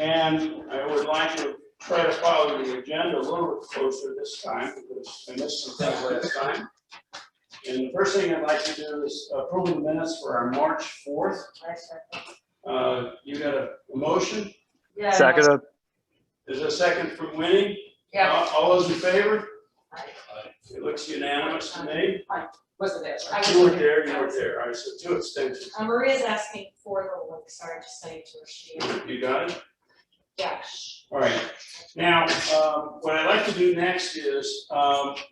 And I would like to try to follow the agenda a little bit closer this time because I missed some things last time. And the first thing I'd like to do is approve the minutes for our March 4th. You got a motion? Yeah. Second. Is there a second from Winnie? Yeah. All those in favor? Aye. It looks unanimous to me. Wasn't there? You weren't there, you weren't there. All right, so 2 abstentions. Maria's asking for the link, sorry, just saying to her, she, You got it? yeah. All right. Now, what I'd like to do next is,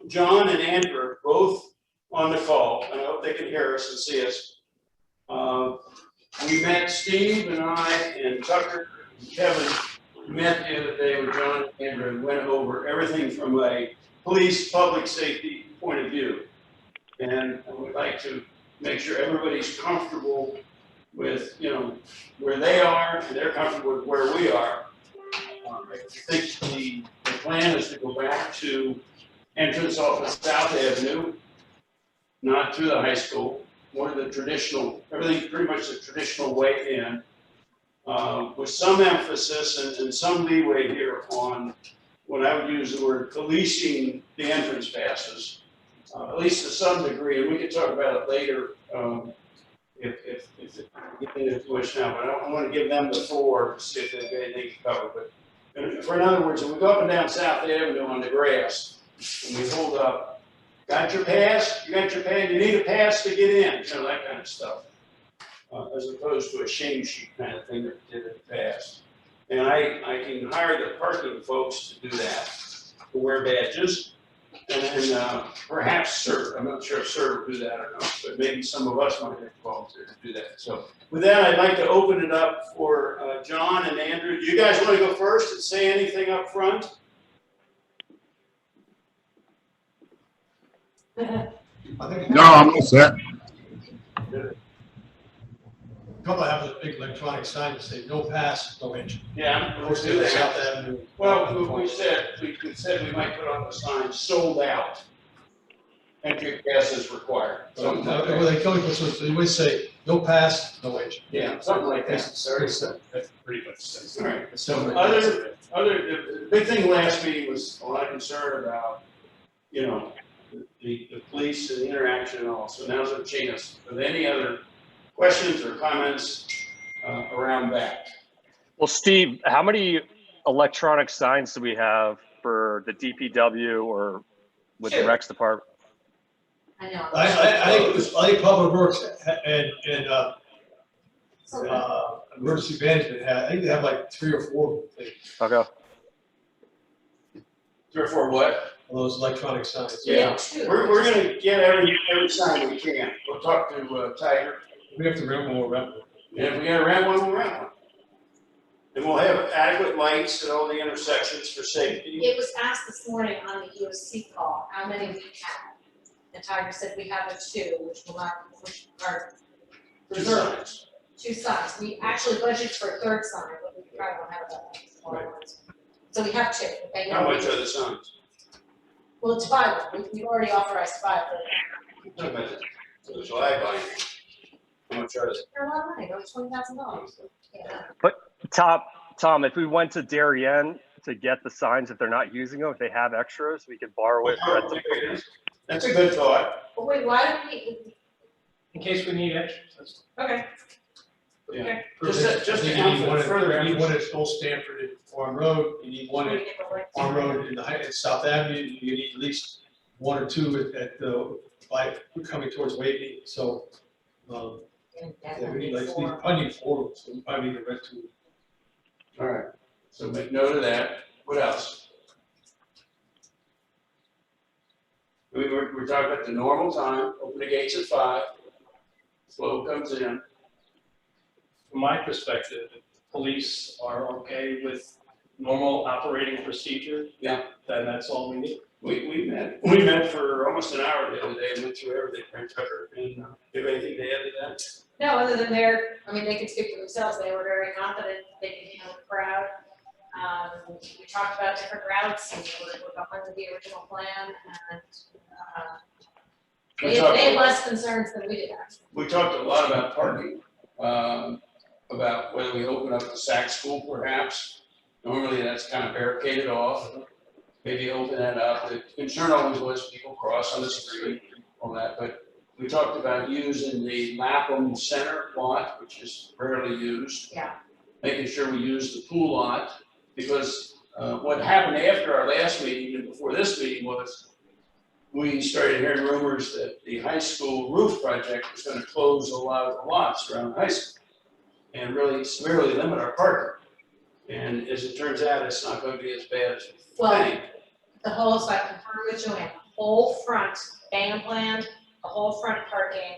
John and Andrew are both on the call, and I hope they can hear us and see us. We met, Steve and I and Tucker and Kevin met the other day with John and Andrew and went over everything from a police public safety point of view. And I would like to make sure everybody's comfortable with, you know, where they are and they're comfortable with where we are. I think the plan is to go back to entrance off of South Avenue, not through the high school, more of the traditional, everything pretty much the traditional way in, with some emphasis and some leeway here on what I would use the word policing the entrance passes, at least to some degree, and we can talk about it later if get into too much now, but I want to give them the floor to see if they've got anything to cover. But for in other words, if we go up and down South Avenue on the grass, and we hold up, got your pass, you got your pass, you need a pass to get in, you know, that kind of stuff. As opposed to a shame sheet kind of thing that we did in the past. And I can hire the parking folks to do that, to wear badges, and then perhaps serve. I'm not sure if serve will do that or not, but maybe some of us might have volunteered to do that. So with that, I'd like to open it up for John and Andrew. Do you guys want to go first and say anything up front? No, I'm all set. A couple have a big electronic sign that say no pass, no entry. Yeah, Of let's do that. South Avenue. Well, we said we might put on the sign sold out. Entry pass is required. Something like Well, that. they tell you, so they always say no pass, no entry. Yeah, something like that. That's very simple. That's pretty much sense. All right. It's simple. The big thing last meeting was a lot of concern about, you know, the police and the interaction and all. So now's a chance. Are there any other questions or comments around that? Well, Steve, how many electronic signs do we have for the DPW or with the Recs department? I know. I think Public Works and Emergency Management I think they have like 3 or 4 things, Okay. 3 or 4 what? of those electronic signs. Yeah. Two. We're gonna get every sign we can. We'll talk to Tiger. We have to rent more, rent more. And if we gotta rent one, we'll rent one. And we'll have adequate lights at all the intersections for safety. It was asked this morning on the EOC call, how many we have. And Tiger said we have 2, which are 2 reserved. signs. 2 signs. We actually budgeted for a 3rd sign, but we probably won't have that. So we have 2. Okay, How much are the signs? Well, to buy one, we've already authorized to buy it. How much? So July buying. How much are they? They're a lot of money, over $20,000. Yeah. Tom, if we went to Darien to get the signs, if they're not using them, if they have extras, we could borrow it. Rent them. That's a good thought. But wait, why do we? In case we need extras. Okay. Yeah. Okay. Just to You need one further. you need one at Old Stanford and Farm Road, you need one at Farm Road in in South Avenue, you need at least 1 or 2 at the, coming towards Wavy, so, yeah, we need like, we probably need 4, so we probably need to rent 2. All right, so make note of that. What else? We're talking about the normal time, open the gates at 5. Flow comes in. From my perspective, if the police are okay with normal operating procedure, Yeah. then that's all we need. We met for almost an hour the other day and went through everything, right, Tucker? And do you have anything to add to that? No, other than they can speak for themselves, they were very confident they could handle the crowd. We talked about different routes and we're behind the original plan and, they had less concerns than we did actually. We talked a lot about parking. about whether we open up the SAC school perhaps. Normally that's kind of barricaded off. Maybe open that up. The concern always was people cross on the street, all that, but we talked about using the Lapham Center lot, which is rarely used. Yeah. Making sure we use the pool lot, because what happened after our last meeting and before this meeting was we started hearing rumors that the high school roof project was gonna close a lot of the lots around the high school and really severely limit our parking. And as it turns out, it's not gonna be as bad as we Well, think. the whole, so I confirmed with Joanne, the whole front, band plan, the whole front parking,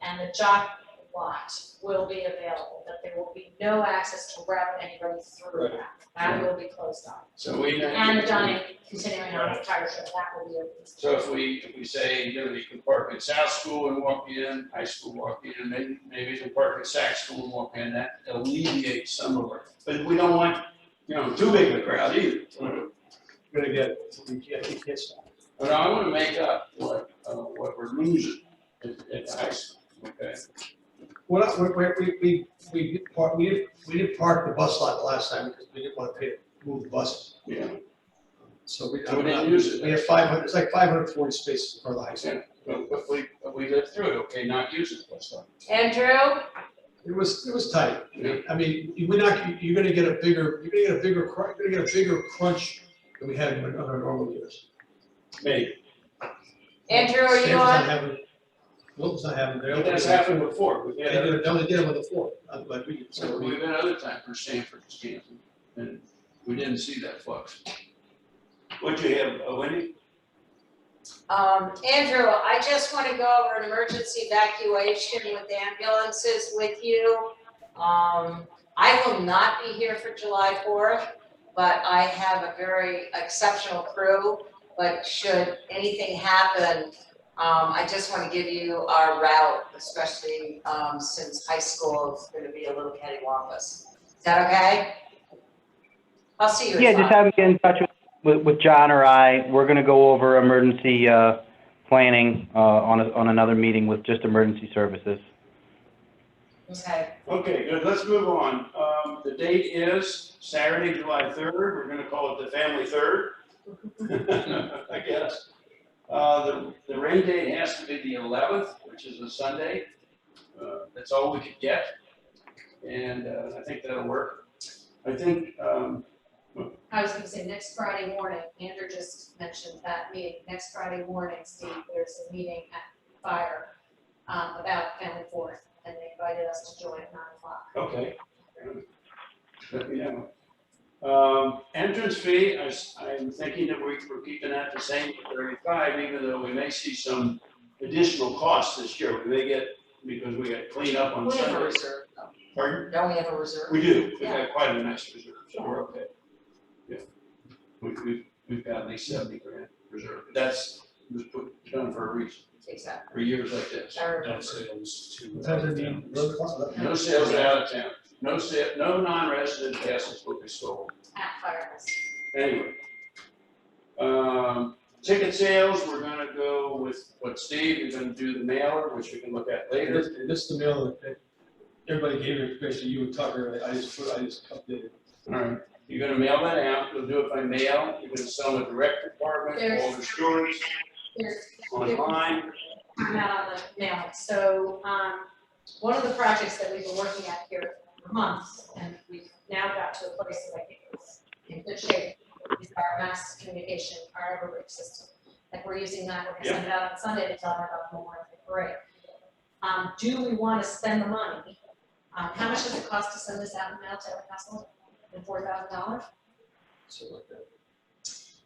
and the jock lot will be available, that there will be no access to route anybody through that. That will be closed off. So we. And the dining, continuing on the tire show, that will be open. So if we say, you know, you can park at South School and walk in, high school walk in, maybe you can park at Sac School and walk in, that alleviates some of it. But we don't want, you know, too big a crowd either. We're gonna get, we can't stop. But I wanna make up what we're losing at the high school, okay? Well, we didn't park the bus lot the last time because we didn't want to pay to move the buses. Yeah. So we didn't use it. We have 500, it's like 540 spaces for the high school. But we lived through it, okay, not use it, that's fine. Andrew? It was tight. Yeah. I mean, you're gonna get a bigger crunch than we had in other normal years. Maybe, Andrew, are you Stanford's not on? having- Wilton's not having their. but that's happened before, They only did it with the four, like we did. So we've had other times for Stanford and Stanton, and we didn't see that flux. What'd you have, Wendy? Andrew, I just want to go over an emergency evacuation with ambulances with you. I will not be here for July 4th, but I have a very exceptional crew. But should anything happen, I just want to give you our route, especially since high school is going to be a little cattywampus. Is that okay? I'll see you at Yeah, just 5. have me get in touch with John or I. We're gonna go over emergency planning on another meeting with just emergency services. Okay. Okay, good, let's move on. The date is Saturday, July 3rd, we're gonna call it the family third. I guess. The rain date has to be the 11th, which is a Sunday. That's all we could get. And I think that'll work. I think, I was gonna say next Friday morning, Andrew just mentioned that meeting, next Friday morning, Steve, there's a meeting at Fire about family fourth, and they invited us to join at 9 o'clock. okay. Let me know. Entrance fee, I'm thinking that we're keeping that the same at 35, even though we may see some additional costs this year. We may get, because we got clean up on We have a Sunday. reserve, though. Pardon? Don't we have a reserve? We do, we've Yeah. got quite a nice reserve, so we're okay. Yeah. We've got at least 70 grand reserve. That's, was done for a reason, Exactly. for years like this. I remember. No sales to. What time does it mean? 11 o'clock? No sales out of town, no non-resident passes will be sold. At Firehouse. Anyway. Ticket sales, we're gonna go with what Steve, you're gonna do the mailer, which we can look at later. This is the mail that everybody gave it, especially you and Tucker. I just updated. All right, you're gonna mail that out, you'll do it by mail, you're gonna sell it direct department, all the stores, There's, online. I'm out on the mailing. So, one of the projects that we've been working at here for months, and we've now got to a place that I think is in good shape, is our mass communication, our Everbridge system. Like we're using that, we're gonna send it out on Sunday to tell them about the Memorial Day Parade. Do we wanna spend the money? How much does it cost to send this out in mail to every household? $4,000? So like that.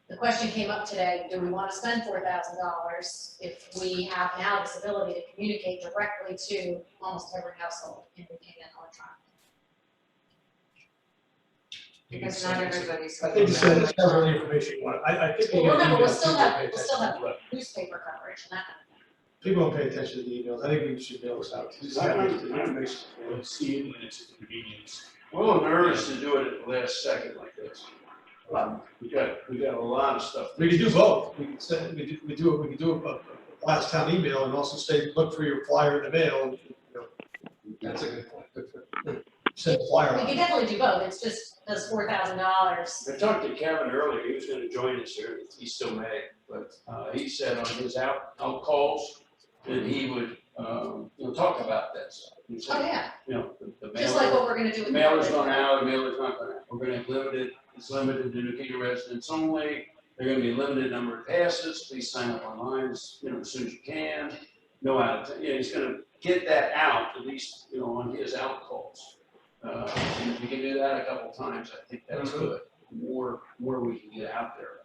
The question came up today, do we want to spend $4,000 if we have now this ability to communicate directly to almost every household in the Canaan electronic? Because not everybody's. I think you said it's not really information you want. I think. Well, you remember, email we'll still people have, pay we'll still attention. have newspaper coverage and that kind of thing. People don't pay attention to the emails. I think we should mail this out. Just have the information. Well, see it when it's a convenience. We're a little nervous to do it at the last second like this. We got a lot of stuff. We could do both. We could send, we could do a last town email and also say, look for your flyer in the mail. And, you know, that's a good point. Good. send a flyer We out. could definitely do both, it's just those $4,000. I talked to Kevin earlier, he was gonna join us here, he still may, but, he said on his out calls that he would, talk about that stuff. He said, Oh, yeah, the just like mailer, what we're gonna do the with. mailer's going out, the mailer's not going out. We're gonna have limited, it's limited to New Canaan residents only. They're gonna be a limited number of passes, please sign up online, as soon as you can. No out, he's gonna get that out, at least, on his out calls. And if we can do that a couple times, I think that's good. More we can get out there.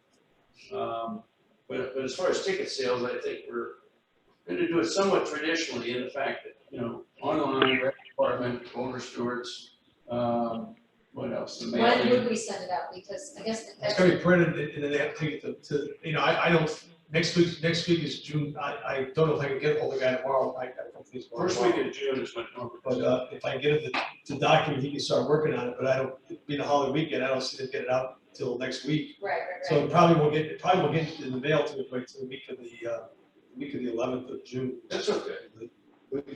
But as far as ticket sales, I think we're gonna do it somewhat traditionally in the fact that, online, rec department, Boulder Stewards, what else? The When mailing. would we send it out, because I guess It's that's. gonna be printed and then they have to take it to, I don't, next week is June, I don't know if I can get hold of the guy tomorrow, I don't think he's going First tomorrow. week of June is when. But, if I get him the document, he can start working on it, but I don't, being a holiday weekend, I don't see them get it out till next week. Right. So it probably won't get in the mail to the week of the 11th of June. That's okay.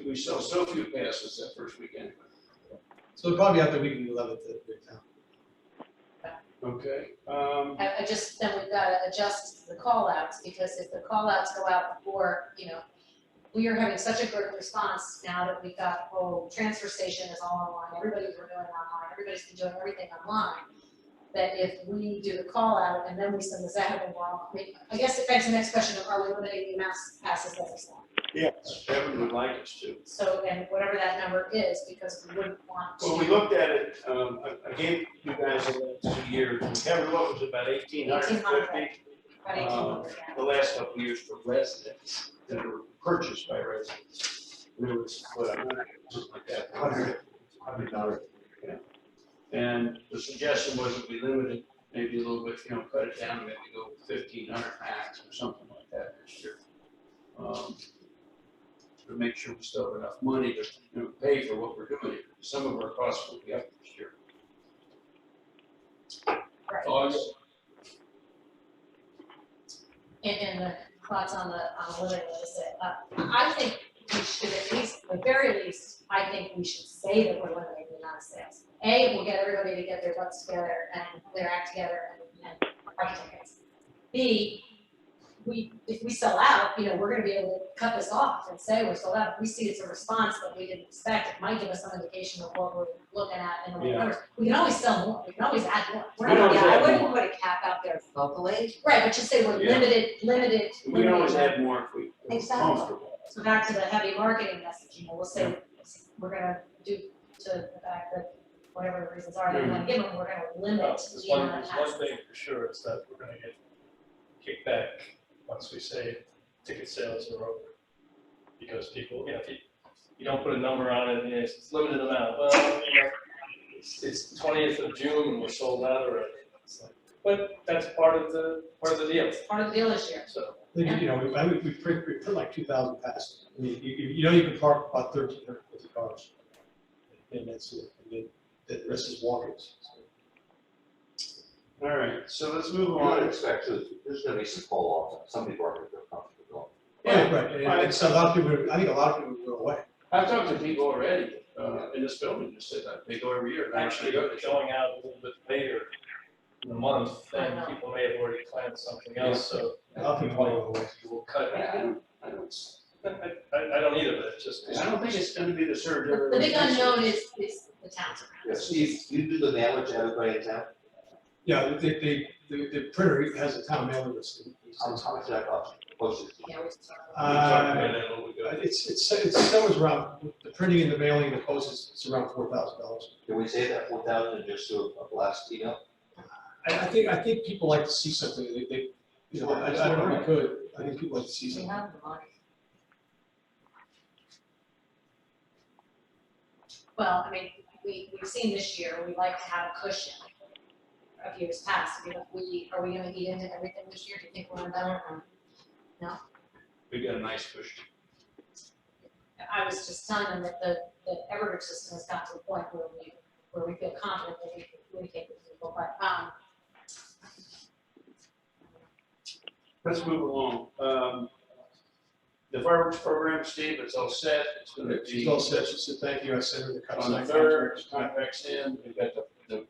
We sell so few passes that first weekend. So it'll probably have the week of the 11th at Midtown. Okay, I just, then we've gotta adjust the call outs, because if the call outs go out before, we are having such a good response now that we've got the whole transfer station is all online, everybody's renewing online, everybody's been doing everything online. That if we do the call out and then we send this out, I guess it begs the next question of, are we limiting the amount of passes that we sell? yes, Kevin would like us to. So, and whatever that number is, because we wouldn't want to. Well, we looked at it, I gave you guys the last 2 years, and Kevin, what was it, about 1,850? About 1,800, yeah. The last couple of years for residents that were purchased by residents. And it was, something like that, $100. Yeah. And the suggestion was that we limited maybe a little bit, cut it down, maybe go 1,500 max or something like that this year. To make sure we still have enough money to, pay for what we're doing here. Some of our costs will be up this year. Right. Thoughts? And the thoughts on the limiting, like I said, I think we should at least, at the very least, I think we should say that we're limiting the amount of sales. A, we'll get everybody to get their butts together and their act together and buy tickets. B, if we sell out, we're gonna be able to cut this off and say we're sold out. If we see it's a response that we didn't expect, it might give us some indication of what we're looking at in the numbers. We can always sell more, we can always add more. We're We can not- always yeah, I add wouldn't more. put a cap out there locally. Right, but just say we're Yeah. limited. We can always add more if we're Exactly. comfortable. So back to the heavy marketing message, we'll say, we're gonna do to the fact that whatever the reasons are, that we're gonna give them, we're gonna limit There's the amount of one passes. thing for sure, is that we're gonna get kickback once we say ticket sales are over. Because people, if you don't put a number on it, and it's limited amount, well, it's 20th of June and we're sold out already. It's like, but that's part of the deal, It's part of the deal this year. so. We print like 2,000 passes. I mean, you can park about 1,350 cars. And that's it. And then the rest is walk-ins. All right, so let's move Well, I on. expect too, there's gonna be some fall off, some people are gonna feel comfortable Yeah, right. And so a lot of people, I think a lot of people will go away. I've talked to people already, in this building, just said that they go every year. Actually, going out a little bit later in the month, I then know. people may have already planned something else, so. A lot of people want to go away. We'll cut I it. don't, I don't either, but it's just. I don't think it's gonna be the surge. The big unknown is the towns around. Yeah, Steve, you do the mailer to everybody in town? Yeah, the printer has a town mailing list. How much does that cost? Postage? Yeah, we just talked We talked about Uh, that a little bit ago. it's somewhere around, the printing and the mailing and the postage, it's around $4,000. Can we say that 4,000 and just do a blast email? I think people like to see something, I don't know if we could, I think people like to see we something. have the money. Well, I mean, we've seen this year, we like to have a cushion of years past. I mean, are we gonna eat into everything this year? Do you think we're gonna? We got a nice cushion. I was just telling them that the Everbridge system has got to a point where we feel confident that we can communicate with people, but, Let's move along. the fireworks program, Steve, it's all set, it's gonna be. She's all set, she said, thank you, I sent her the cut On the sign third, contract. contract's in, we've got the,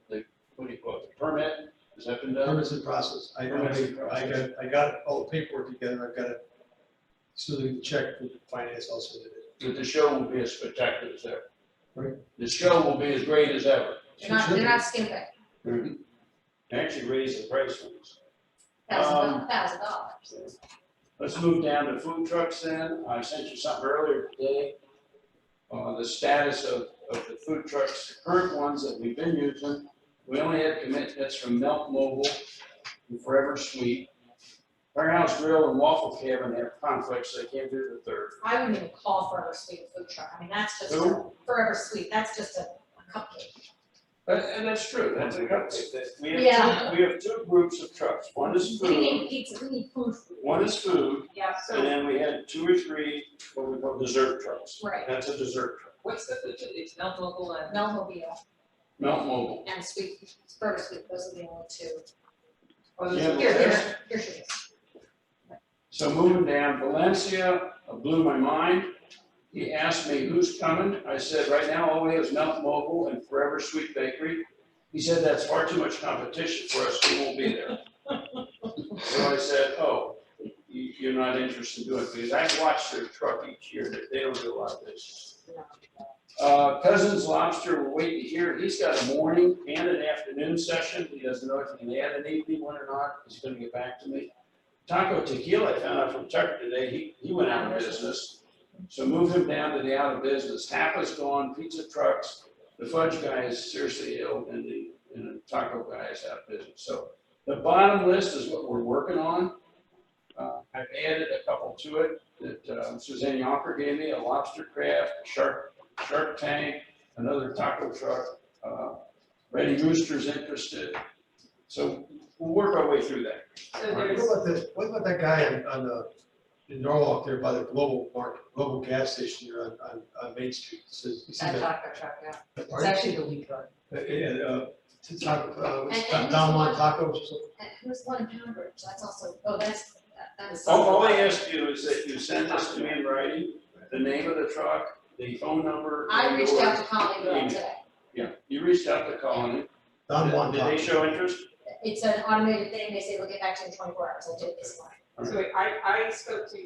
what do you call it, the permit, has that been done? Permits in process, I got all the paperwork together, I've got it, so the check with the finance also did it. But the show will be as spectacular as ever. Right. The show will be as great as ever. They're not skimping, Actually raise the price on this. $1,000. Let's move down to food trucks then. I sent you something earlier today. The status of the food trucks, the current ones that we've been using. We only had commitments from Melt Mobile and Forever Sweet. Firehouse Grill and Waffle Cabin have conflicts, so they can't do the third. I wouldn't even call Forever Sweet a food truck, I mean, that's just, Who? Forever Sweet, that's just a cupcake. And that's true, that's a cupcake. Yeah. We have two groups of trucks. One is We need food, pizza, we need food. one is food, Yeah, and then we had 2 or 3 what we call dessert trucks. Right. That's a dessert truck. What's it's Mount Local and. Melmobile Melt Mobile. and Sweet, Forever Sweet, those are the only two. Oh, Yeah, Here she is. So moving down, Valencia blew my mind. He asked me who's coming. I said, right now, all we have is Melt Mobile and Forever Sweet Bakery. He said, that's far too much competition for us, we won't be there. So I said, oh, you're not interested in doing it, because I watch their truck each year, they don't do a lot of this. Cousins Lobster, we're waiting to hear, he's got a morning and an afternoon session, he doesn't know if he can add an evening one or not, he's gonna get back to me. Taco Tequila, I found out from Tucker today, he went out of business, so move him down to the out of business. Tapa's gone, pizza trucks, the fudge guy is seriously ill, and the taco guy is out of business. So the bottom list is what we're working on. I've added a couple to it that Suzanne Yonker gave me, a lobster craft, a shark tank, another taco truck. Ready Rooster's interested. So we'll work our way through that. So What about that guy in Norwalk there by the global gas station here on Main Street? Says, you see That that? taco truck, yeah. It's actually the lead truck. Don Juan Tacos or something? And who's one in Poundbridge, that's also, that's. All I ask you is that you send this to me in writing, the name of the truck, the phone number. I and reached your out to Colony Girl email. today. Yeah, you reached out to Colony. Don Juan Did they Tacos. show interest? It's an automated thing, they say they'll get back to you in 24 hours, I did it this morning. So I spoke to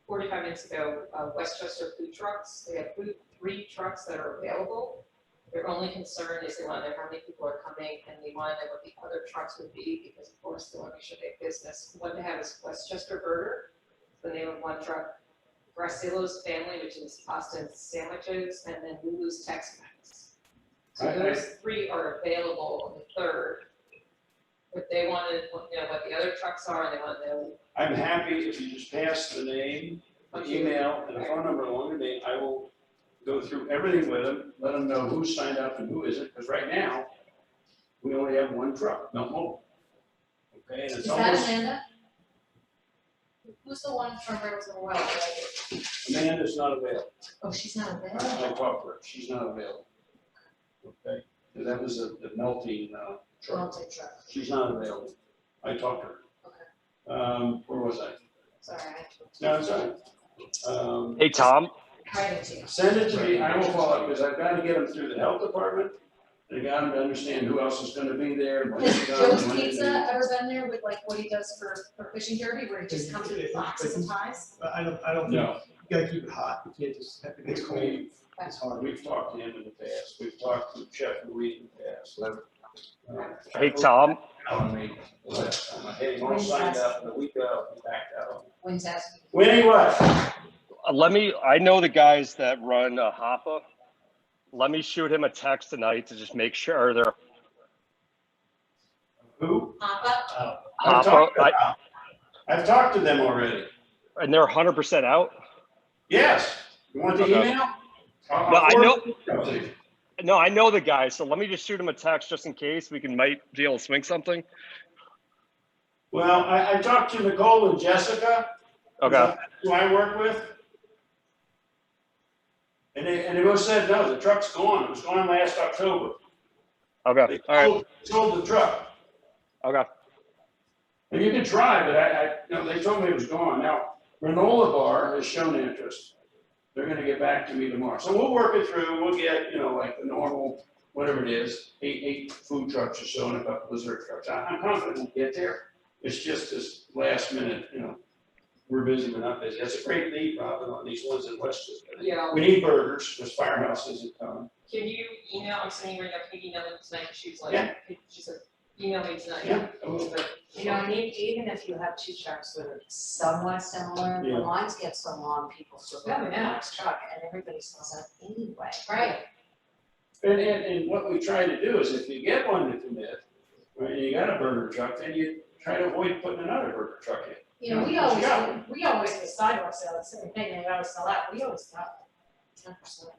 45 minutes ago, Westchester Food Trucks. They have 3 trucks that are available. Their only concern is they want to know how many people are coming, and they want to know what the other trucks would be, because of course they want to make sure they have business. One they have is Westchester Burger, the name of one truck. Gracillo's Family, which is pasta and sandwiches, and then Lulu's Tex-Mex. So those 3 are available on the 3rd. But they wanted, what the other trucks are, and they want to know. I'm happy if you just pass the name, the email, and the phone number along the name. I will go through everything with them, let them know who signed up and who isn't, because right now, we only have 1 truck, Melt Mobile. Okay, and Is it's that almost, Amanda? Who's the one from Rivers of the Well? Amanda's not available. Oh, she's not I available. talked to her, she's not available. Okay, and that was the melting truck, Multi truck, she's not available. I talked to her. Where was I? sorry, No, it's all right. Hey, Tom, I writing to you. Send it to me, I will follow up, because I've got to get them through the health department. I got them to understand who else is gonna be there. when Has it's done, Joe's when it Pizza is. ever been there with like what he does for fishing derby, where he just comes with boxes and ties? I don't think, No, you gotta keep it hot, you can't just, if it gets cold, it's hard. we've talked to him in the past, we've talked to Chef Louis in the past. hey, Tom, Hey, all signed up, and the week out, we backed out. When's asking? Winnie, what? I know the guys that run Hoppa. Let me shoot him a text tonight to just make sure they're Who? Papa, Hoppa, I've talked to them already. and they're 100% out. Yes. You want the Okay. email? No, I know. know. No, I know the guys, so let me just shoot him a text just in case we might be able to swing something. Well, I talked to Nicole and Jessica. Okay. Who I work with. And they both said, no, the truck's gone. It was gone last October. Okay. All right. Sold the truck. Okay. And you can try, but they told me it was gone. Now, Granola Bar has shown interest. They're gonna get back to me tomorrow. So we'll work it through. We'll get, like the normal, whatever it is, eight food trucks or so and a couple dessert trucks. I'm confident we'll get there. It's just this last minute, we're busy, we're not busy. That's a great lead, Robin, on these ones in Westchester. Yeah. We need burgers. This firehouse isn't coming. Can you email, I'm sending her, can you email them tonight, she was like, Yeah. she said, email me tonight. Yeah, I will. And even if you have two trucks that are somewhat similar, the Yeah. lines get so long, people still go to the Yeah. next truck, and everybody sells that anyway. Right. And what we try to do is if you get one to commit, right, and you got a burger truck, then you try to avoid putting another burger truck in. We Yeah. always do sidewalk sale, the same thing, they always sell out, we always got 10%.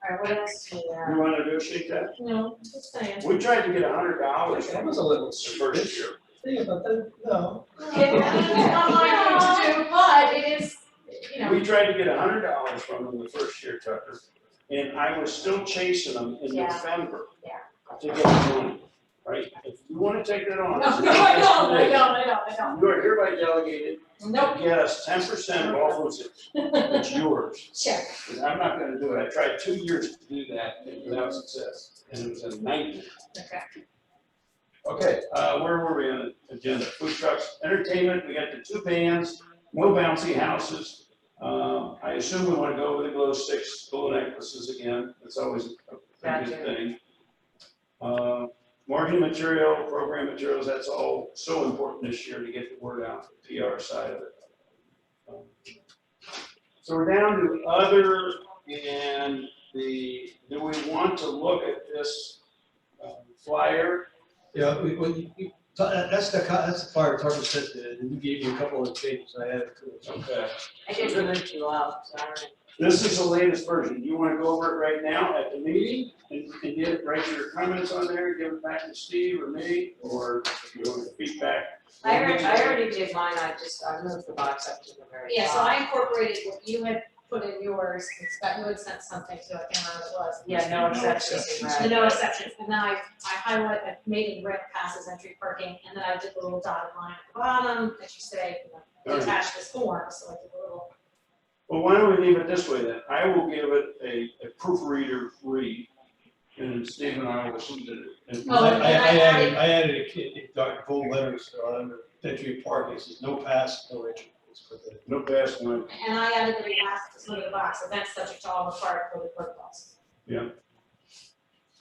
All right, what else do we have? You wanna negotiate that? No, it's fine. We tried to get $100 That from was the a little first year. thing about that, no. It's not my thing to do, but it is, We tried to get $100 from them the first year, Tucker, and I was still chasing them in Yeah. November. Yeah. To get the money, right? If you wanna take that on. no, I don't. You are hereby delegated Nope, to get us 10% of all food sales. It's yours. check. 'Cause I'm not gonna do it. I tried 2 years to do that without success, and it was a nightmare. Okay. Okay, where were we on the agenda? Food trucks, entertainment, we got the 2 bands, no bouncy houses. I assume we wanna go with the glow sticks, glow necklaces again. That's always a good Gotcha. thing. Marketing material, program materials, that's all so important this year to get the word out, the PR side of it. So we're down to other, and do we want to look at this flyer? Yeah, that's the fire department said, and you gave me a couple of changes I added to it. Okay. I just moved you up, sorry. This is the latest version. Do you want to go over it right now at the meeting and write your comments on there, give it back to Steve or me, or if you want feedback? I already did mine, I moved the box up to the very top. Yeah, so I incorporated what you had put in yours, you had sent something to, I can't remember what it was. Yeah, no exceptions, The right. no exceptions, and then I highlight, I made it red passes entry parking, and then I did the little dotted line at the bottom, that you say, attach this form, so I did a little. Well, why don't we leave it this way then? I will give it a proofreader read, and Steve and I will send it. And Oh, and I added a dark gold letters on the entry parking, it says no pass, no entry. No pass, no. And I added the last, one of the box, events subject to all required for the protocols.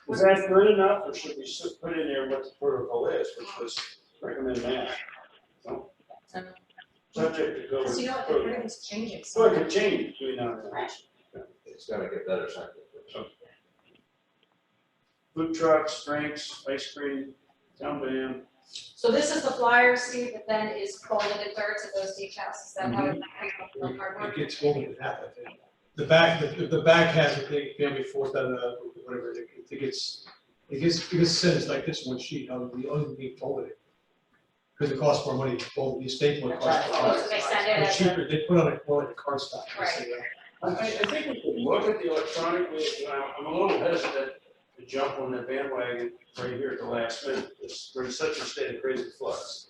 Is that good enough, or should we put in there what the protocol is, which was recommend that? So, subject to go. Because you know what, everything's changing, So it so. could change between now and then. Right. It's gotta get better, something. Food trucks, drinks, ice cream, town band. So this is the flyer, Steve, that then is folded in thirds of those decals, is that how it? It gets folded in half, I think. The back has a thing, family fourth, whatever, it gets sent as like this one sheet, the only thing folded it. Because it costs more money to fold, the staple it costs more money. So they send it It's as a, cheaper, they put on it more like a card stock. Right. I think we could look at the electronic, I'm a little hesitant to jump on the bandwagon right here at the last minute. We're in such a state of crazy flux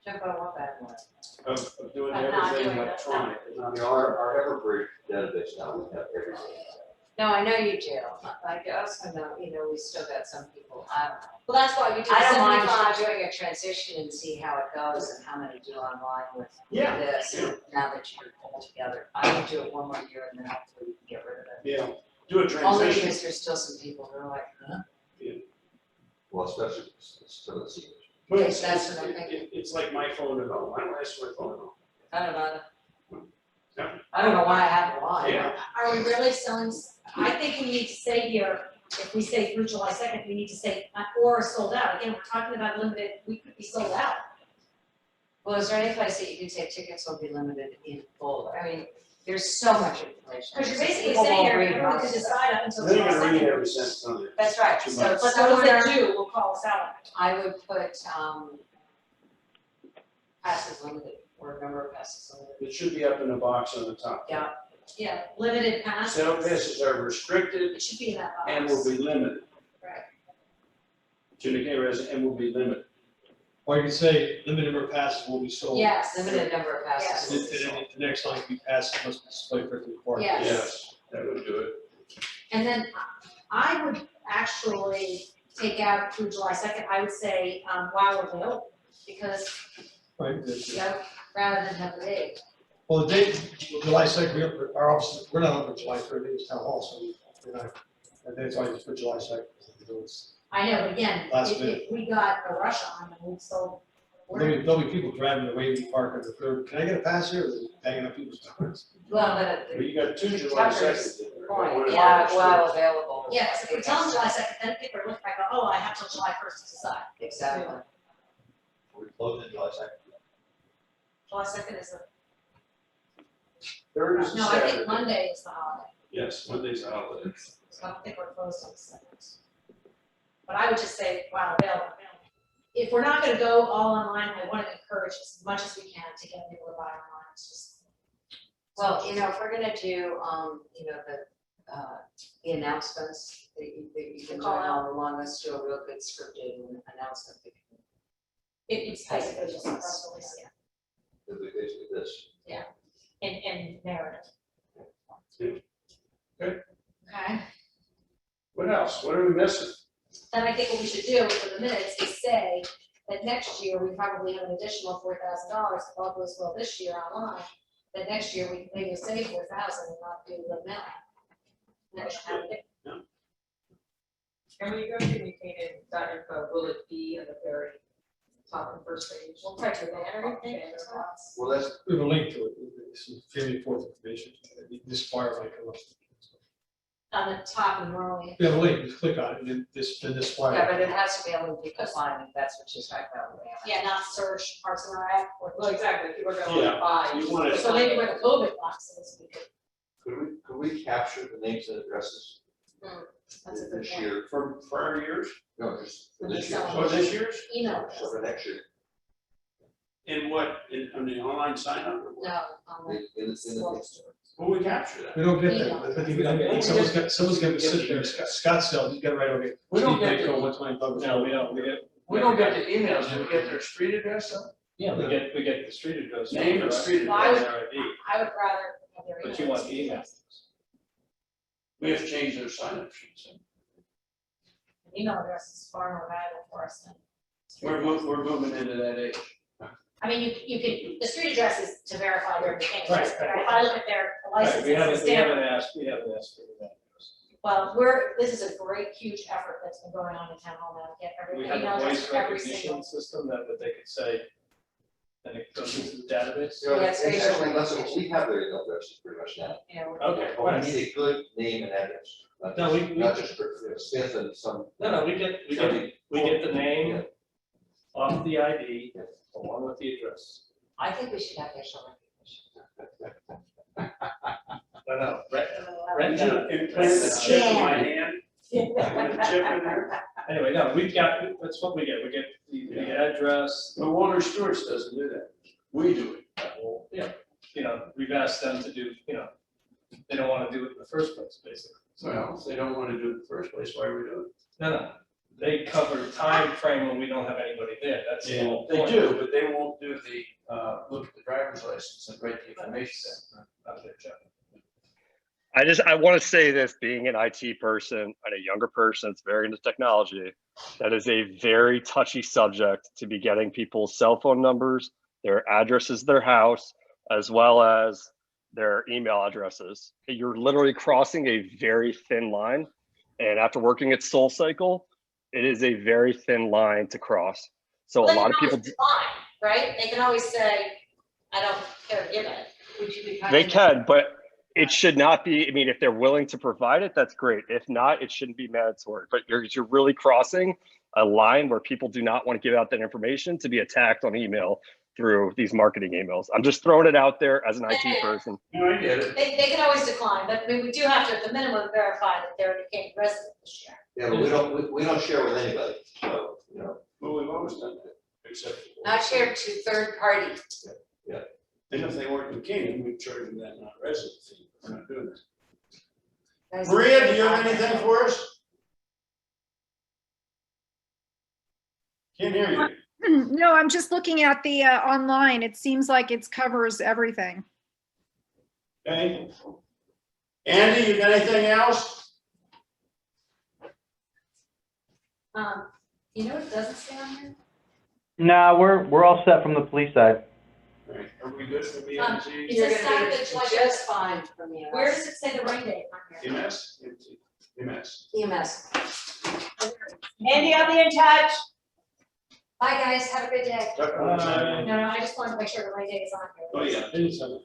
Jump on what bad one? of doing Of not everything doing that. electronic. Our Everbridge database now, we have everything. No, I know you do, I also know, we still got some people, well, that's why we did I don't mind 75. doing a transition and see how it goes and how many do online with Yeah, this, yeah. now that you're all together. I would do it one more year and then hopefully we can get rid of it. Yeah, do a Only transition. because there's still some people who are like, huh? Well, especially, still at seniors. But Yes, that's what I'm thinking. It's like my phone at home. I don't ask my phone at home. I don't know. Yeah. I don't know why I have it on. Yeah. Are we really selling, I think we need to say here, if we say through July 2nd, we need to say, or sold out, again, we're talking about limited, we could be sold out. Well, is there any place that you can say tickets will be limited in full? I mean, there's so much information. Because you're basically People saying won't here, read everyone most can of it. decide up until They're July gonna read 2nd. every sentence on it. That's right, Too so much. But those that somewhere, do will call us out. I would put, passes limited, or number of passes limited. It should be up in the box on the top. Yeah. Yeah, limited pass. Sale passes are restricted It should be in that box. and will be limited. Right. To the resident and will be limited. Or you can say limited number of passes will be sold. Yes, limited number of passes. And then the next line, be passes must be displayed for the park. Yes. Yes, that would do it. And then I would actually take out through July 2nd, I would say, while available, because, Right, that's it. Yep, rather than have a date. Well, the date, July 2nd, our office, we're not open July 3rd, it's town hall, so we're not, and that's why it's for July 2nd. So it's- I know, but again, Last if we got a rush on and we still. There'll be people driving to Wavy Park on the 3rd, can I get a pass here, or banging up people's doors? Well, Well, you got 2 July Tucker's 2nd. point, yeah, while available. Yes, if we tell them July 2nd, then people are looking back, oh, I have till July 1st to decide. Exactly. We close in July 2nd. July 2nd is Third is a no, I think Saturday. Monday is the holiday, Yes, Monday's a holiday. so I don't think we're closed on the 2nd. But I would just say, while available. If we're not gonna go all online, I wanna encourage as much as we can to get people to buy online, it's just. Well, if we're gonna do, the announcements that you've been doing all along, let's do a real good scripted announcement. It's basically just a press release, yeah, It'll be basically this. and narrative. Okay. What else? What are we missing? Then I think what we should do for the minutes is say that next year, we probably have an additional $4,000, if all goes well this year online, that next year we maybe save 4,000 and not do the mailing. Next time. And when you go to Canaan.info, will it be on the very top and first page? We'll try to banner everything. Well, that's, We have a link to it, some family fourth information, this flyer might come up. On the top and normally. We have a link, just click on it, and then this flyer. Yeah, but it has to be able to be compliant, if that's what you're talking about. Yeah, not search Parks and Rec or. Well, exactly, people are going Yeah. to buy. You want So maybe where the COVID box is, we could, could we capture the names and addresses that's a good this point. year? From prior years? No, just for For this this year. summer. Oh, this year's? Email So us. for next year. In what? On the online sign up? or what? No, In the. Will we capture that? We don't get Email. that, but someone's gonna sit there, Scott Sell, he's got it right over here. We don't get Steve the- Ditko, 120 Douglas. No, we don't, We don't get the emails. Do we get their street address up? yeah, we get the street address. Name and street Well, I address. would- Their ID, I would rather have their email. but you want the email. We have to change their sign up sheets. Email address is far more valuable for us than. We're moving into that age. I mean, you could, the street address is to verify their name, Right, but if I look at their license, Right, it's a we haven't stamp. asked for that. Well, this is a great, huge effort that's been going on in town hall now, to get every We email have a address voice for every recognition single. system that they could say, and it goes into the database. You know, Yeah, it's it's facial actually, recognition. we have their email addresses pretty much now. Okay, But we need a good name and address. Not No, just- Not just for Smith and some. No, we get the name off the ID along with the address. I think we should have facial recognition. No, right, Implant the chip in my hand. Put a chip in there. anyway, no, that's what we get, the address, But Walter Stewart's doesn't do that. We do it. well, we've asked them to do, they don't wanna do it in the first place, basically. Well, if they don't want to do it in the first place, why are we doing No, they cover time frame when we don't have anybody there, that's the whole it? They point. do, but they won't do the, look at the driver's license and write the information down. Not their job. I want to say this, being an IT person and a younger person that's very into technology, that is a very touchy subject to be getting people's cell phone numbers, their addresses, their house, as well as their email addresses. You're literally crossing a very thin line. And after working at SoulCycle, it is a very thin line to cross. So Well, a lot of they can people, always decline, right? They can always say, I don't care to give it. Would you be? they can, but it should not be. I mean, if they're willing to provide it, that's great. If not, it shouldn't be mandatory. But you're really crossing a line where people do not want to give out that information to be attacked on email through these marketing emails. I'm just throwing it out there as an IT person. No, I get it. They can always decline, but I mean, we do have to, at the minimum, verify that they're a Canaan resident this year. Yeah, but we don't share with anybody, so, Well, we've always done that, except. Not shared to third party. And if they weren't in Canaan, we'd charge them that non-resident fee. We're not doing that. Guys, Maria, do you have anything for us? Can't hear you. No, I'm just looking at the online. It seems like it covers everything. Okay. Andy, you got anything else? You know what doesn't say on here? No, we're all set from the police side. All right, are we good for Um, BMT? It You're says gonna Saturday, be July just 5th. fine for me. Where does it say the rain date on here? EMS? EMS. EMS. Andy, I'll be in touch. Bye, guys, have a good day. Tucker, what's that? No, I just wanted to make sure the rain date is on here. Oh, yeah. Anytime.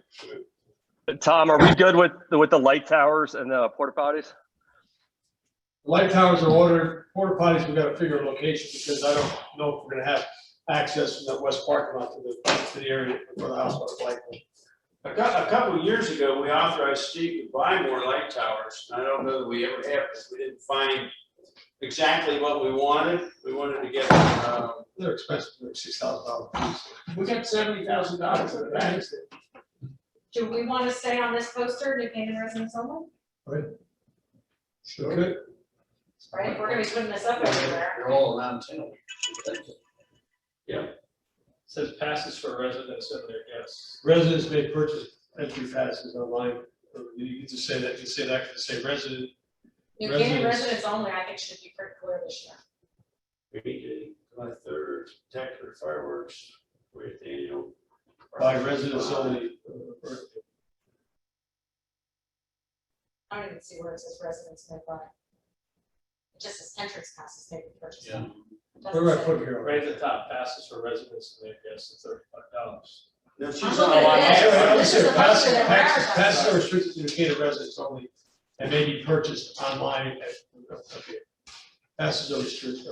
Tom, are we good with the light towers and the porta potties? Light towers are ordered, porta potties, we gotta figure a location, because I don't know if we're gonna have access from that west parking lot to the area for the house, but likely. A couple of years ago, we authorized Steve to buy more light towers. I don't know that we ever have, because we didn't find exactly what we wanted. We wanted to get, They're expensive, they're $6,000. we got $70,000 in the bank. Do we want to stay on this poster, New Canaan residents only? Sure. Good. Right, we're gonna be putting this up everywhere. They're all around town. Says passes for residents and their guests. Residents may purchase entry passes online, or you can just say that, you say that, say resident. New Canaan Residents. residents only, I think should be pretty clear this year. July 3rd, spectacular fireworks, with the annual. By residents only. I don't even see where it says residents may buy. It just says entrance passes may be purchased. Yeah. It doesn't Where do I say- put here? Right at the top, passes for residents and their guests is $35. No, she's I'm on looking at line. this. Actually, This is the poster that we're Passes advertising. are restricted to New Canaan residents only, and may be purchased online okay. Passes are restricted,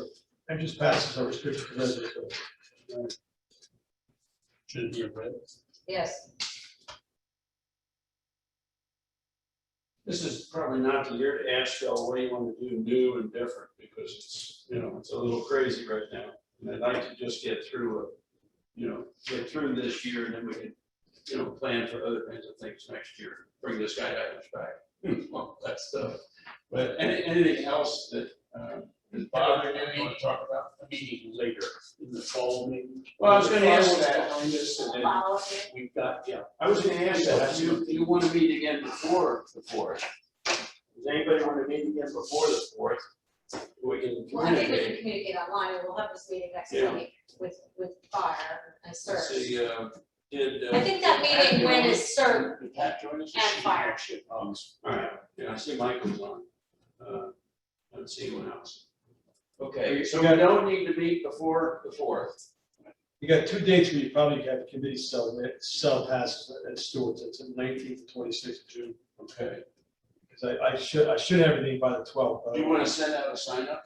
entrance passes are restricted to residents only. Should it be a red? Yes. This is probably not the year to ask y'all what do you want to do new and different, because it's, it's a little crazy right now. And I'd like to just get through get through this year, and then we can, plan for other kinds of things next year. Bring this guy back. Well, that stuff. But anything else that, is bothering you, you want to talk about? A meeting later in the fall meeting. Well, I was gonna ask that on this, and then Follow it. We've got, I was gonna ask that, do you want to meet again before the 4th? Does anybody want to meet again before the 4th? We can Well, I think we can communicate. communicate online, and we'll have this meeting next Yeah. week with fire and Let's search. see, did. I think that meeting when is CERT Did Pat join us? and fire. All right, yeah, I see Michael's on. Let's see anyone else. Okay, so we don't need to meet before the 4th. You got 2 dates where you probably have committee sell passes at Stewart's, it's the 19th to 26th of June. Okay. Because I should have everything by the 12th. Do you want to send out a sign up?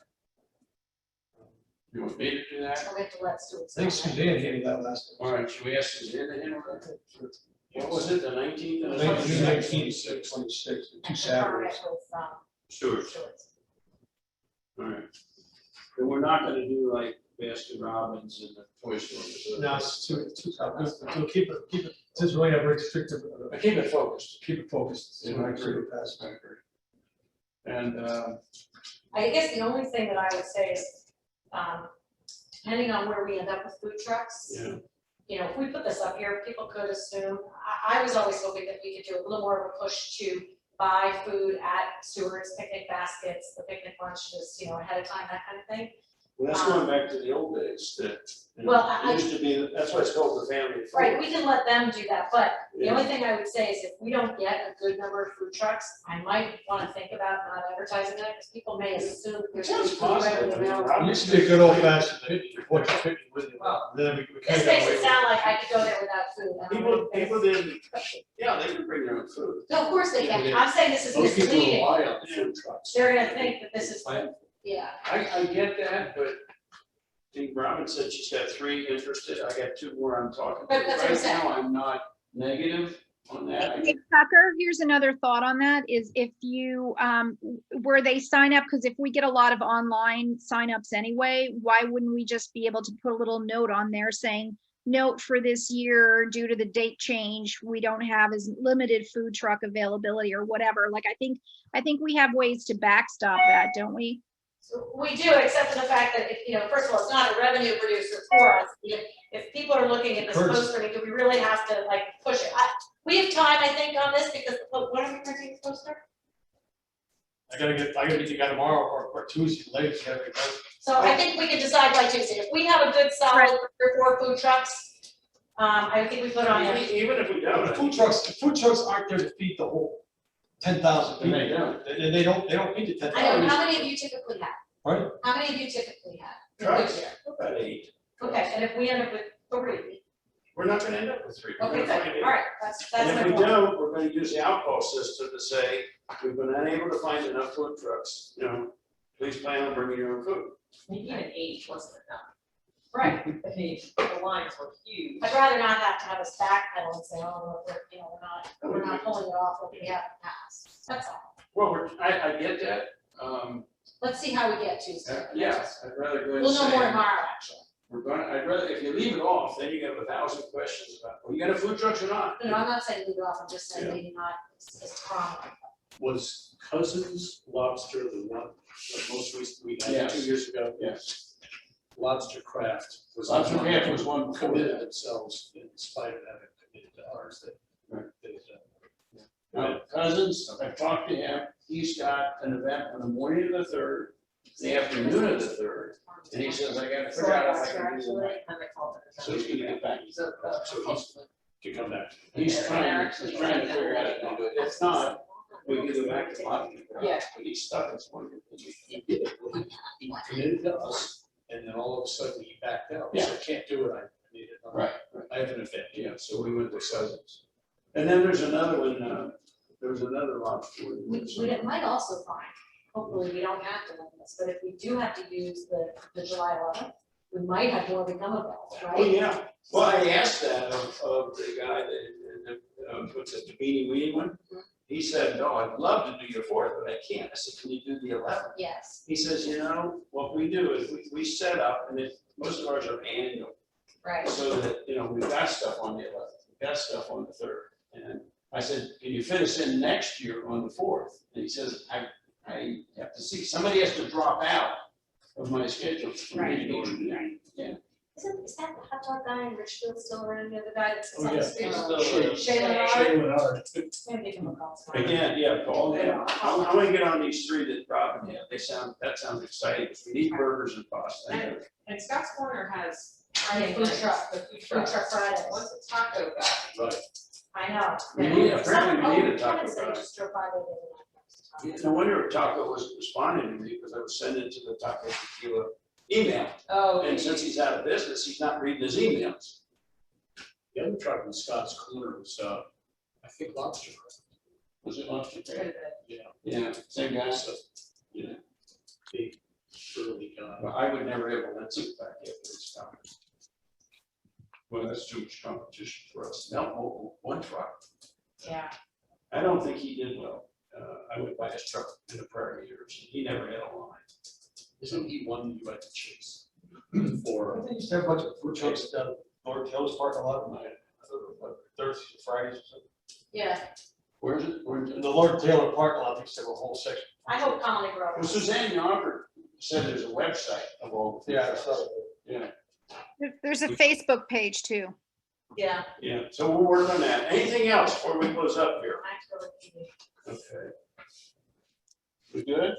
You want me to do that? We'll get to let Stuart. I think Suzanne handed that last All right, should we ask Suzanne to handle that? What was it, the 19th? and the time. 26th? 19th, 26th, 2 Saturdays. Sure. All right. And we're not gonna do like Baskin Robbins and the toy store. No, it's too, we'll keep it, since we have restricted, I keep it focused. keep it focused. Yeah, I agree. I agree. And, I guess the only thing that I would say is, depending on where we end up with food trucks. yeah, If we put this up here, people could assume, I was always hoping that we could do a little more of a push to buy food at Stewart's, picnic baskets, the picnic lunches, ahead of time, that kind of thing. well, that's going back to the old days that, Well, it used to be, that's why it's called the family. of four. Right, we can let them do that, but the Yeah. only thing I would say is if we don't get a good number of food trucks, I might wanna think about not advertising it, because people may assume that there's. Sounds food right positive. in the mail. It used to be a good old fashioned picnic, what you picnic with you, Well, then we This kind of got makes away it with sound like I could go there without food. I don't People think didn't, yeah, they can bring their own food. No, of course they Yeah, can, they- I'm saying this is Those people misleading, rely on the food trucks. they're gonna think that this is, yeah. I get that, but I think Robin said she's got 3 interested. I got 2 more I'm talking to. But that's what I'm Right saying. now, I'm not negative on that. Hey, Tucker, here's another thought on that is if you, where they sign up, because if we get a lot of online signups anyway, why wouldn't we just be able to put a little note on there saying, note for this year, due to the date change, we don't have as limited food truck availability or whatever. Like, I think we have ways to backstop that, don't we? So we do, except for the fact that, if, first of all, it's not a revenue producer for us. If people are looking at this Curtis. poster, do we really have to like push it? We have time, I think, on this because, when are we printing the poster? I gotta get you guy tomorrow or Tuesday, latest, gotta be done. So I think we can decide by Tuesday. If we have a good solid 3 or 4 food trucks, I think we put on there. Even if we don't. The food trucks aren't there to feed the whole 10,000 people. They don't. And they don't feed the 10,000. I know, how many of you typically have? Pardon? How many of you typically have? Trucks, about 8. Okay, and if we end up with 3, We're not gonna end up with 3. We're okay, gonna good, find 8. all right, that's And my if we point. don't, we're gonna use the outcall system to say, we've been unable to find enough food trucks, please plan on bringing your own food. Maybe even 8 wasn't enough. Right, I mean, the lines were huge. I'd rather not have to have us backpedal and say, oh, we're not pulling it off what we have in the past, that's all. Well, I get that, Let's see how we get Tuesday. yes, I'd rather go and We'll know more say, tomorrow, actually. I'd rather, if you leave it off, then you have 1,000 questions about, well, you got a food trucks or not? No, I'm not saying leave it off, I'm just saying Yeah. maybe not as prominent. Was Cousins Lobster the one, the most recent we had Yes. 2 years ago? Yes. Lobster Craft was. Lobster the one Craft that was one committed themselves in spite of having committed to ours that. Right. that, Cousins, I talked to him, he's got an event on the morning of the 3rd, the afternoon of the 3rd, and he says, I gotta figure out how I can do the night. And they called it. So he's gonna get back. So, So to come back. he's trying to figure out how to do it. If not, we can go back to Bobby. Yeah. But he's stuck in one. He committed to us, and then all of a sudden he backed out. Yeah. So I can't do it, I need it. Right. I have an event. Yeah, so we went to Cousins. And then there's another one, there was another lobster. We might also find, hopefully we don't have to win this, but if we do have to use the July 11th, we might have more become available, Oh, right? yeah. Well, I asked that of the guy that, what's it, the Beanie Weenie one? He said, no, I'd love to do your 4th, but I can't. I said, can you do the 11th? Yes, He says, what we do is we set up, and most of ours are annual, right. so that, we've got stuff on the 11th, we've got stuff on the 3rd. And I said, can you fit us in next year on the 4th? And he says, I have to see, somebody has to drop out of my schedule. Right. Yeah. Is that the hot dog guy in Richfield still around, the guy that sits Oh, on the yeah. street? He's still, Shayla Rod? Shane Menard. Maybe give him a call tomorrow. Again, yeah, Paul, yeah, I want to get on these 3 that Robin had, that sounds exciting, we need burgers and pasta. And Scott's Corner has. Friday food truck. The food Food truck. truck Fridays. What's the taco guy? Right. I know. We need- apparently we need a taco Kevin said he guy. just drove by there the other night. No wonder Taco was responding to me, because I was sending to the Taco Tequila email, Oh. and since he's out of business, he's not reading his emails. The other truck in Scott's Corner was, I think Lobster Craft. Was it lobster? Good, good. Yeah. Yeah, same guy. So, Yeah. big, burly guy. But I would never able to take back yet for this time. Well, that's too much competition for us. No, one truck. Yeah. I don't think he did well. I went by his truck in the prior years. He never had a line. Isn't he one you had to chase? I For, think you used to have a bunch of food trucks down Lord Taylor's parking lot, and Thursdays and Fridays or something. Yeah, Where is it? Where is In it? the Lord Taylor parking lot, they used to have a whole section. I hope Colony Grove. Well, Suzanne Yonker said there's a website of all. the food Yeah, I trucks. saw it. Yeah, There's a Facebook page too. Yeah. yeah. So we'll work on that. Anything else before we close up here? I have to go with you. Okay. We good?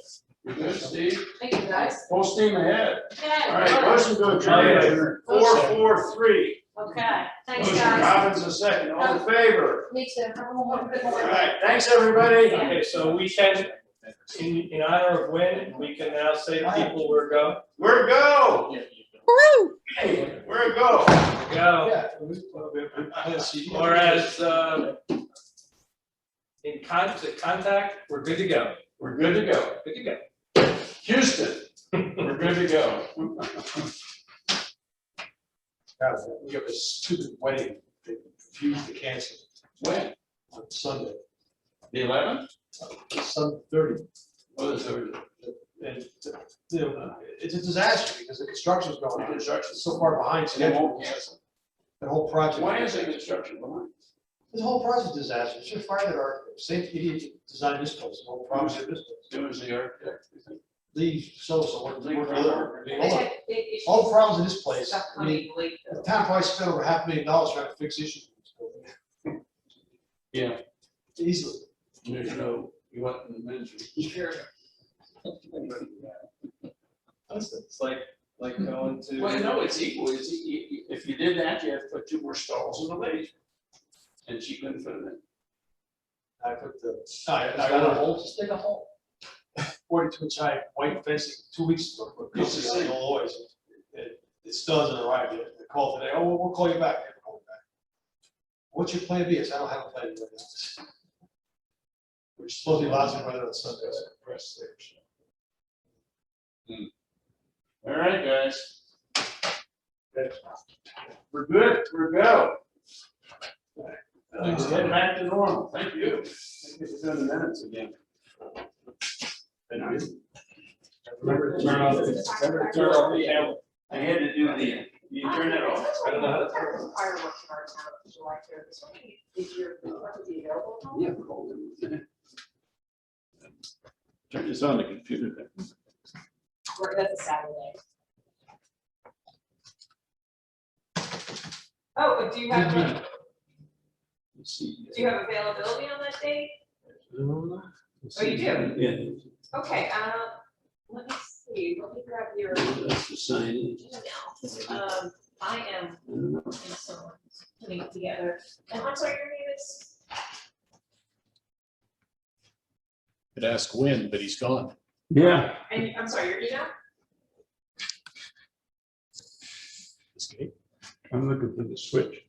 We good, Steve? Thank you, guys. Full steam ahead. Okay. All right, motion to adjourn. 4-4-3. Okay, thanks, Motion guys. Robbins a second. All in favor? Me too. Good All morning. right, thanks, everybody. Okay, so we can, in honor of Win, we can now say to people, we're go. Where to go? Woo! Hey, where to go? Go. Yeah. Or as, in contact, we're good to go. We're good to go. Good to go. Houston, we're good to go. God, we got this stupid wedding, they refused to cancel When? on Sunday, The 11th? Sunday 30. Oh, the 3rd. And, it's a disaster because the construction's going on. Construction. It's so far behind And they schedule. won't cancel. The whole project. Why is the construction behind? This whole project is a disaster. It's just fired that architect. Same idiot designed this place, the whole project of this place. It was the architect, you think? leave, so work deliver. I mean, They all had big issues. all the problems in this place, Stuff I mean, coming late. the town probably spent over $500,000 trying to fix issues. Yeah. Easily. There's no, you want the ministry. Sure. It's like going to. Well, no, it's equal, if you did that, you have to put 2 more stalls in the laser. And she couldn't fit them in. I put the, Got a hole, just dig a hole. 42-inch high white fencing 2 weeks ago, but It's the it's same. in Illinois. It still hasn't arrived yet. They called today, oh, we'll call you back. Never called back. What's your plan B? I said, I don't have a plan B right now. We're supposed to be lousy weather on Sundays. Press there. All right, guys. We're good, we're go. Things getting back to normal, thank you. Thank you for doing the minutes again. Remember to turn off the camera. I had to do the, you turn it off. I don't know how to turn it. Fireworks in our town on July 3rd. This one, is your, be available? Yeah. hold on. Turn this on the computer then. Or that's a Saturday. Oh, do you have, Let's see. do you have availability on that date? Let's Oh, you see. do? Yeah. Okay, let me see, let me grab your That's the sign in. email. I am putting it together. And I'm sorry, your name is? Could ask when, but he's gone. Yeah. And I'm sorry, your email? Escape. I'm looking for the switch.